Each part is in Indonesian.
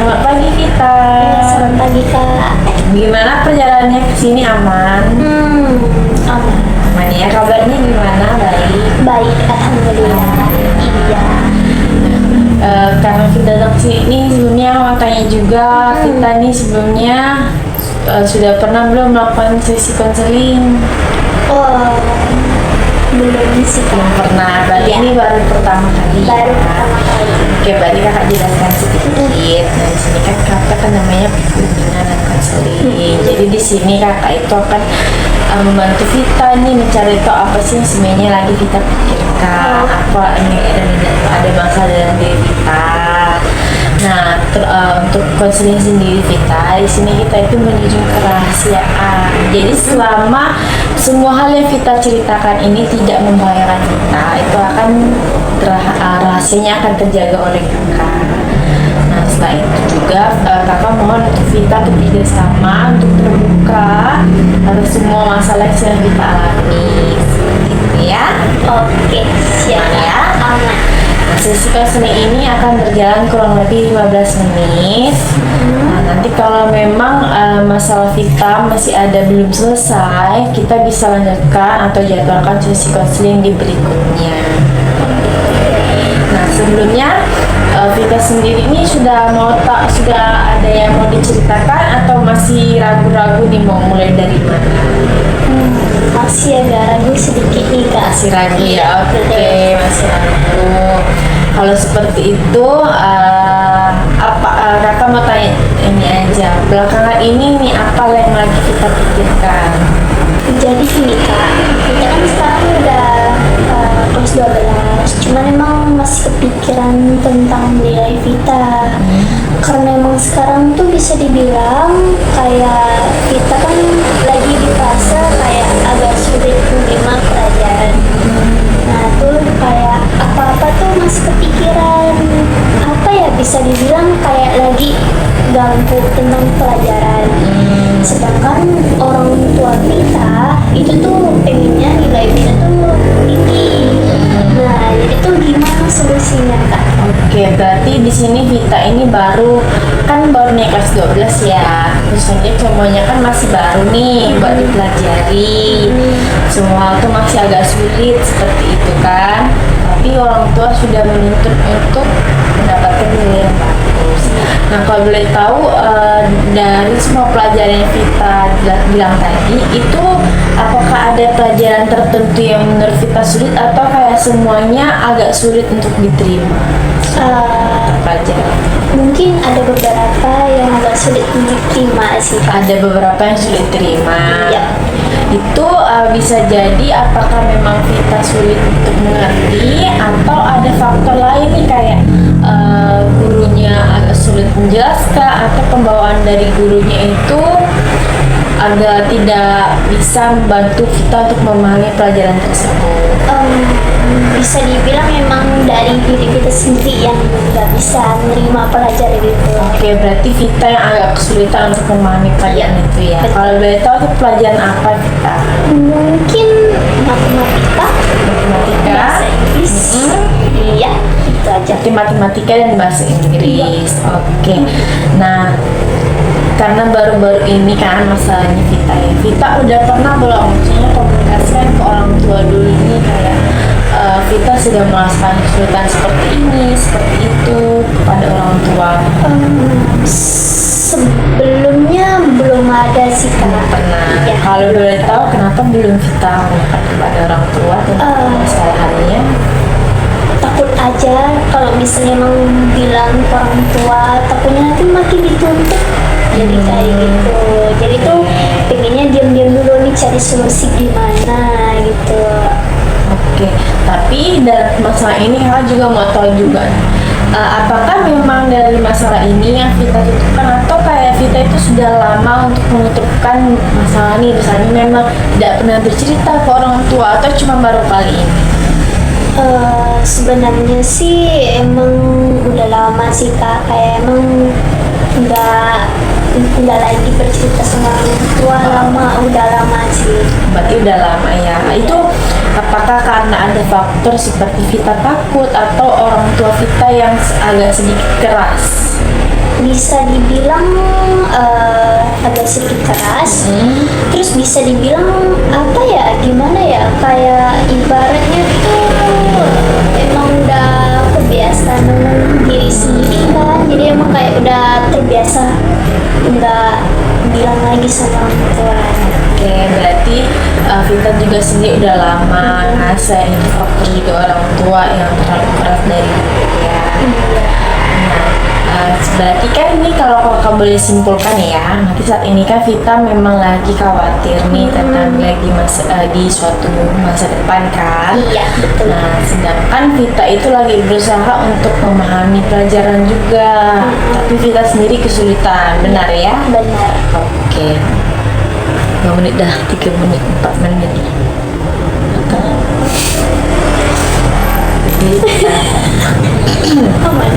Selamat pagi kita. Selamat pagi Kak. Gimana perjalanannya ke sini, aman? Aman. Aman ya. Kabarnya gimana? Baik. Baik, alhamdulillah. Iya. Karena kita datang ke sini sebelumnya mau tanya juga, kita nih sebelumnya sudah pernah belum melakukan sesi konseling? Oh, belum sih Belum Kak. pernah. Berarti Iya. ini baru pertama kali. Baru ya? pertama kali. Oke, berarti kakak jelaskan sedikit. Nah, di sini kan kakak kan namanya bimbingan dan konseling. Jadi di sini kakak itu akan membantu Vita nih mencari tahu apa sih yang sebenarnya lagi kita pikirkan, apa ini ada masalah dalam diri Vita. Nah, untuk konseling sendiri Vita, di sini kita itu menunjukkan kerahasiaan. Jadi selama semua hal yang Vita ceritakan ini tidak membahayakan Vita, itu akan rahasianya akan terjaga oleh kakak. Nah, setelah itu juga kakak mohon untuk Vita bekerja sama untuk terbuka atas semua masalah yang sedang Vita alami. Seperti itu ya. Oke, siap Ya. Aman. Nah, sesi konseling ini akan berjalan kurang lebih 15 menit. Nah, nanti kalau memang masalah Vita masih ada belum selesai, kita bisa lanjutkan atau jadwalkan sesi konseling di berikutnya. Nah, sebelumnya Vita sendiri ini sudah ada yang mau diceritakan atau masih ragu-ragu nih mau mulai dari mana? Masih agak ragu sedikit nih Kak. Masih ragu ya, oke, masih ragu. Kalau seperti itu, kakak mau tanya ini aja. Belakangan ini nih apa yang lagi kita pikirkan? Jadi gini Kak, kita kan sekarang udah kelas 12, cuman emang masih kepikiran tentang nilai Vita. Karena emang sekarang tuh bisa dibilang kayak kita kan lagi di fase kayak agak sulit menerima pelajaran. Nah tuh kayak apa-apa tuh masih kepikiran, apa ya, bisa dibilang kayak lagi ganggu tentang pelajaran. Sedangkan orang tua kita itu tuh pengennya nilai kita tuh tinggi. Nah jadi tuh gimana solusinya Kak? Oke, berarti di sini Vita ini baru naik kelas 12 ya. Terus aja semuanya kan masih baru nih buat dipelajari. Semua tuh masih agak sulit seperti itu kan. Tapi orang tua sudah menuntut untuk mendapatkan nilai yang bagus. Nah, kalau boleh tahu dari semua pelajaran yang Vita bilang tadi, itu apakah ada pelajaran tertentu yang menurut Vita sulit atau kayak semuanya agak sulit untuk diterima? Pelajaran. Mungkin ada beberapa yang agak sulit diterima sih Kak. Ada beberapa yang sulit terima. Iya. Itu bisa jadi apakah memang Vita sulit untuk mengerti atau ada faktor lain nih kayak gurunya agak sulit menjelaskan atau pembawaan dari gurunya itu agak tidak bisa membantu kita untuk memahami pelajaran tersebut. Bisa dibilang memang dari diri kita sendiri yang nggak bisa menerima pelajaran itu. Oke, berarti Vita yang agak kesulitan untuk memahami pelajaran itu ya. Betul. Kalau boleh tahu itu pelajaran apa Vita? Mungkin matematika, Matematika. bahasa Inggris. Iya, itu aja. Jadi matematika dan bahasa Inggris. Oke. Nah, karena baru-baru ini kan masalahnya Vita ya. Vita udah pernah belum maksudnya komunikasikan ke orang tua dulu ini kayak Vita sudah merasakan kesulitan seperti ini, seperti itu kepada orang tua? Sebelumnya belum ada sih Kak. Pernah. Iya. Kalau boleh tahu kenapa belum Vita mengungkap kepada orang tua tentang kesalahannya? Takut aja kalau misalnya emang bilang ke orang tua, takutnya nanti makin dituntut. Jadi kayak gitu. Jadi tuh pengennya diam-diam dulu nih cari solusi gimana gitu. Oke, tapi dalam masalah ini kakak juga mau tahu juga, apakah memang dari masalah ini yang Vita tutupkan atau kayak Vita itu sudah lama untuk menutupkan masalah ini, misalnya memang tidak pernah bercerita ke orang tua atau cuma baru kali ini? Sebenarnya sih emang udah lama sih Kak, kayak emang nggak lagi bercerita sama orang tua, udah lama sih. Berarti udah lama ya. Itu apakah karena ada faktor seperti Vita takut atau orang tua Vita yang agak sedikit keras? bisa dibilang agak sedikit keras. Terus bisa dibilang apa ya, gimana ya, kayak ibaratnya tuh emang udah kebiasaan dengan diri sendiri kan, jadi emang kayak udah terbiasa nggak bilang lagi sama orang tua. Oke, berarti Vita juga sendiri udah lama ngerasain faktor juga orang tua yang terlalu keras dari dulu ya. Nah, berarti kan ini kalau kakak boleh simpulkan ya, nanti saat ini kan Vita memang lagi khawatir nih tentang lagi di suatu masa depan kan. Iya, betul. Nah, sedangkan Vita itu lagi berusaha untuk memahami pelajaran juga, tapi Vita sendiri kesulitan, benar ya? Benar. Oke. 2 menit dah, 3 menit, 4 menit. Aman.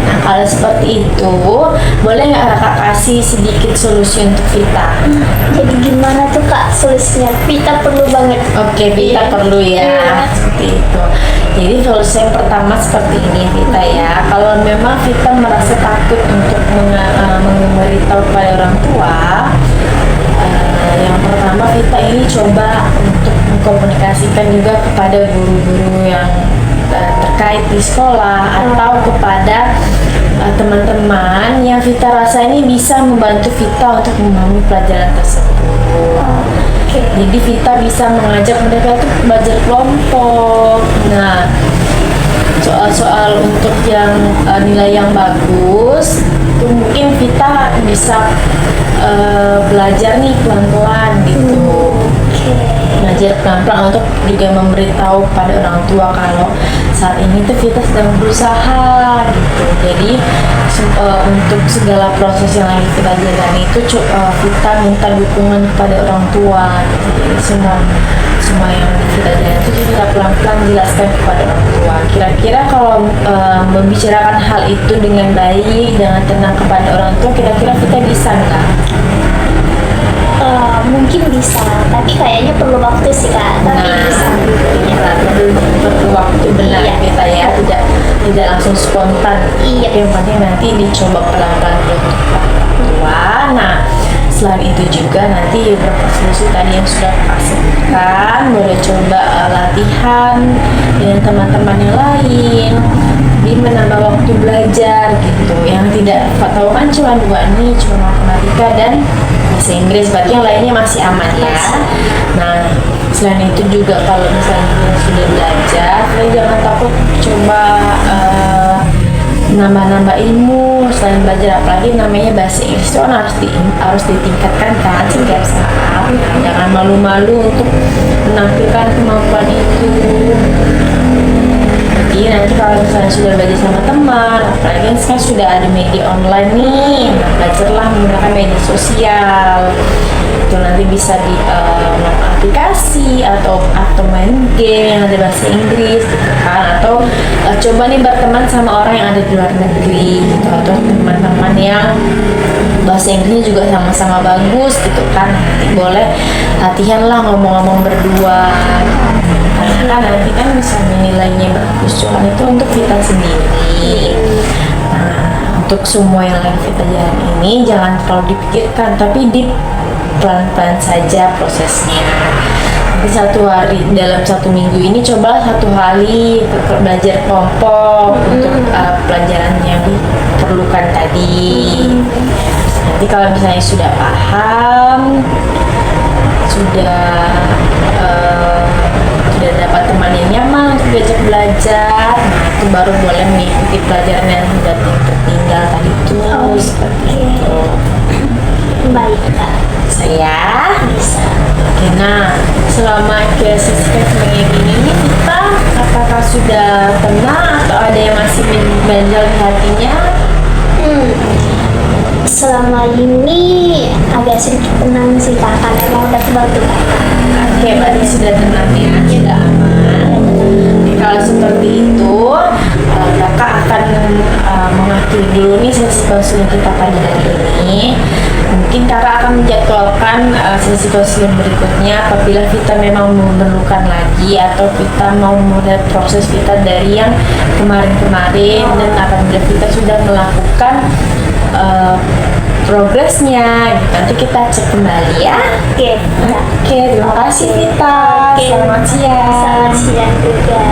Nah, kalau seperti itu, boleh nggak kakak kasih sedikit solusi untuk Vita? Jadi gimana tuh Kak solusinya? Vita perlu banget. Oke, Vita Iya. perlu ya, Iya. seperti itu. Jadi solusi yang pertama seperti ini Vita ya. Kalau memang Vita merasa takut untuk memberitahu kepada orang tua, yang pertama Vita ini coba untuk mengkomunikasikan juga kepada guru-guru yang terkait di sekolah atau kepada teman-teman yang Vita rasa ini bisa membantu Vita untuk memahami pelajaran tersebut. Oke. Jadi Vita bisa mengajak mereka itu belajar kelompok. Nah, soal-soal untuk yang nilai yang bagus, itu mungkin Vita bisa belajar nih pelan-pelan gitu. Belajar pelan-pelan untuk juga memberitahu pada orang tua kalau saat ini tuh Vita sedang berusaha gitu. Jadi untuk segala proses yang lagi kita jalani itu Vita minta dukungan kepada orang tua gitu. Jadi semua yang kita jalani itu kita pelan-pelan jelaskan kepada orang tua. Kira-kira kalau membicarakan hal itu dengan baik, dengan tenang kepada orang tua, kira-kira Vita bisa nggak? Mungkin bisa, tapi kayaknya perlu waktu sih Kak. Tapi bisa. Perlu waktu, benar Iya. Vita ya, tidak langsung spontan. Iya. Yang penting nanti dicoba pelan-pelan untuk orang tua. Nah, selain itu juga nanti beberapa solusi tadi yang sudah Kak sebutkan, boleh coba latihan dengan teman-teman yang lain, jadi menambah waktu belajar gitu. Yang tidak tahu kan cuma 2 nih, cuma matematika dan bahasa Inggris, berarti yang lainnya masih aman ya. Nah, selain itu juga kalau misalnya kita sudah belajar, kita jangan takut coba nambah-nambah ilmu selain belajar, apalagi namanya bahasa Inggris itu kan harus ditingkatkan kan setiap saat. Nah, jangan malu-malu untuk menampilkan kemampuan itu. Jadi nanti kalau misalnya sudah belajar sama teman, apalagi sekarang sudah ada media online nih, nah, belajarlah menggunakan media sosial. Itu nanti bisa di aplikasi atau main game yang ada bahasa Inggris gitu kan, atau coba nih berteman sama orang yang ada di luar negeri gitu, atau teman-teman yang bahasa Inggrisnya juga sama-sama bagus gitu kan, nanti boleh latihan lah ngomong-ngomong berdua. Karena kan nanti kan misalnya nilainya bagus, cuma itu untuk kita sendiri. Nah, untuk semua yang lagi kita jalan ini jangan terlalu dipikirkan, tapi pelan-pelan saja prosesnya. Nanti 1 hari dalam 1 minggu ini coba 1 hari belajar kelompok untuk pelajaran yang diperlukan tadi. Nanti kalau misalnya sudah paham, sudah dapat teman yang nyaman untuk diajak belajar, nah itu baru boleh mengikuti pelajaran yang sudah tertinggal tadi itu. Seperti itu. Baik Kak. Saya Bisa. Oke, nah selama sesi kayak gini nih kita apakah sudah tenang atau ada yang masih menjal di hatinya? Selama ini agak sedikit tenang sih Kak, karena emang udah kebantu Kak. Oke, berarti sudah tenang ya, sudah aman. Oke, kalau seperti itu kakak akan mengakhiri dulu nih sesi konseling kita pada hari ini. Mungkin kakak akan menjadwalkan sesi konseling berikutnya apabila Vita memang memerlukan lagi atau Vita mau melihat proses Vita dari yang kemarin-kemarin, dan apabila Vita sudah melakukan progresnya, nanti kita cek kembali ya. Oke. Oke, terima kasih Vita. Oke. Selamat siang. Selamat siang juga.